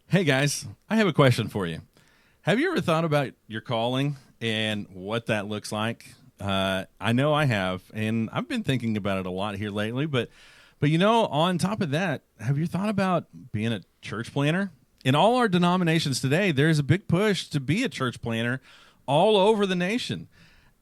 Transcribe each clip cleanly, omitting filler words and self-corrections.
Hey guys, I have a question for you. Have you ever thought about your calling and what that looks like? I know I have, and I've been thinking about it a lot here lately. But on top of that, have you thought about being a church planner? In all our denominations today, there's a big push to be a church planner all over the nation.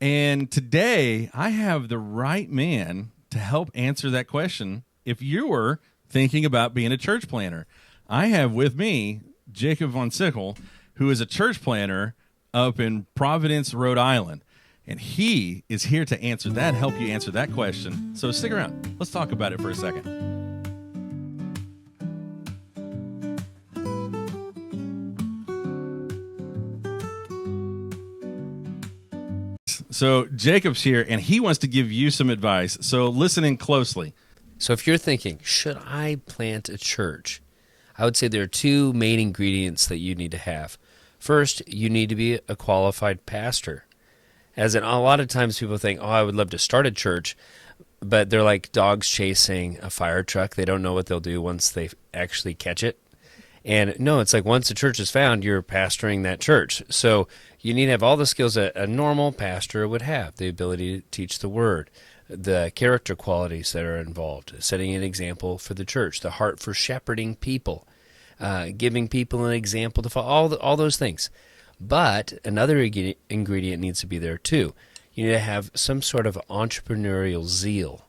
And today, I have the right man to help answer that question. If you were thinking about being a church planner, I have with me Jacob von Sickle, who is a church planner up in Providence, Rhode Island. And he is here to answer that, help you answer that question. So stick around. Let's talk about it for a second. So Jacob's here, and he wants to give you some advice. So listen in closely. So if you're thinking, should I plant a church? I would say there are two main ingredients that you need to have. First, you need to be a qualified pastor. As in, a lot of times people think, I would love to start a church, but they're like dogs chasing a fire truck. They don't know what they'll do once they actually catch it. And no, it's like once a church is found, you're pastoring that church. So you need to have all the skills that a normal pastor would have, the ability to teach the word, the character qualities that are involved, setting an example for the church, the heart for shepherding people, giving people an example to follow, all those things. But another ingredient needs to be there too. You need to have some sort of entrepreneurial zeal,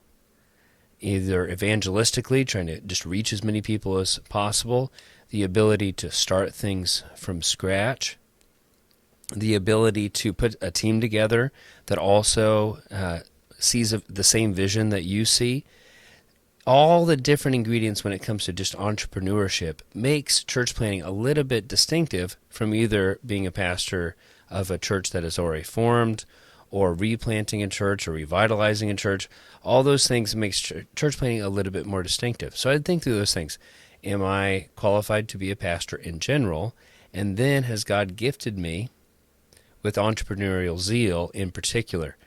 either evangelistically, trying to just reach as many people as possible, the ability to start things from scratch, the ability to put a team together that also sees the same vision that you see. All the different ingredients when it comes to just entrepreneurship makes church planning a little bit distinctive from either being a pastor of a church that is already formed or replanting a church or revitalizing a church. All those things makes church planning a little bit more distinctive. So I'd think through those things. Am I qualified to be a pastor in general? And then has God gifted me with entrepreneurial zeal in particular?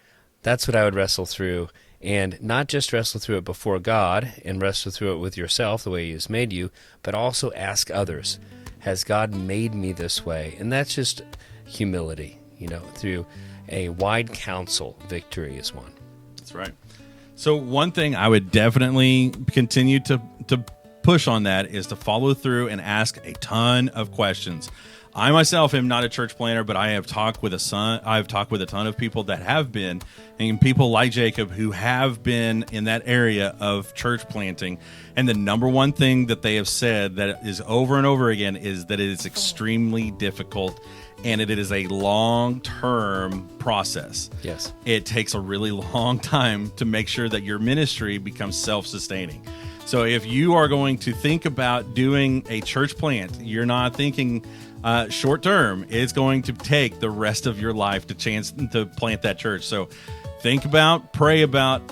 That's what I would wrestle through. And not just wrestle through it before God and wrestle through it with yourself the way He has made you, but also ask others, has God made me this way? And that's just humility, through a wide counsel. Victory is one. That's right. So one thing I would definitely continue to push on that is to follow through and ask a ton of questions. I myself am not a church planner, but I have talked with a ton of people that have been, and people like Jacob who have been in that area of church planting. And the number one thing that they have said that is over and over again is that it is extremely difficult and it is a long-term process. Yes. It takes a really long time to make sure that your ministry becomes self-sustaining. So if you are going to think about doing a church plant, you're not thinking short term. It's going to take the rest of your life to plant that church. So think about, pray about,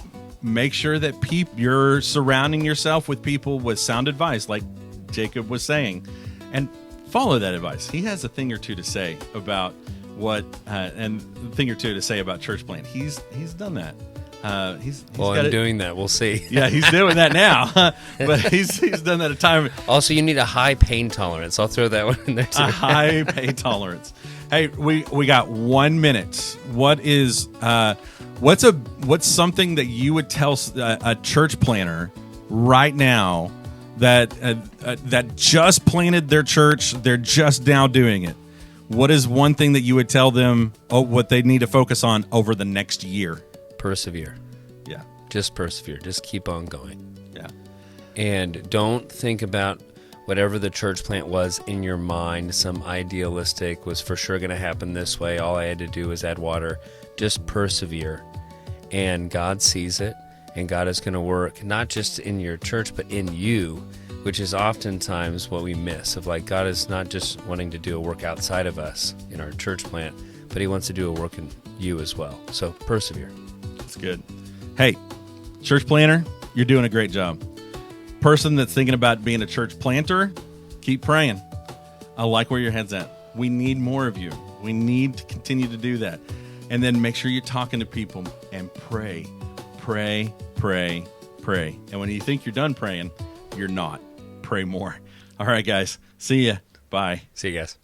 make sure that you're surrounding yourself with people with sound advice, like Jacob was saying, and follow that advice. He has a thing or two to say about church plant. He's done that. He's doing that. We'll see. Yeah, he's doing that now, but he's done that a time. Also, you need a high pain tolerance. I'll throw that one in there too. A high pain tolerance. Hey, we got 1 minute. What's something that you would tell a church planner right now that just planted their church? They're just now doing it. What is one thing that you would tell them? What they need to focus on over the next year? Persevere. Yeah. Just persevere. Just keep on going. Yeah. And don't think about whatever the church plant was in your mind, some idealistic, was for sure going to happen this way. All I had to do was add water. Just persevere. And God sees it. And God is going to work not just in your church, but in you, which is oftentimes what we miss. Of like, God is not just wanting to do a work outside of us in our church plant, but He wants to do a work in you as well. So persevere. That's good. Hey, church planner, you're doing a great job. Person that's thinking about being a church planter, keep praying. I like where your head's at. We need more of you. We need to continue to do that. And then make sure you're talking to people and pray. Pray, pray, pray. And when you think you're done praying, you're not. Pray more. All right, guys. See ya. Bye. See you guys.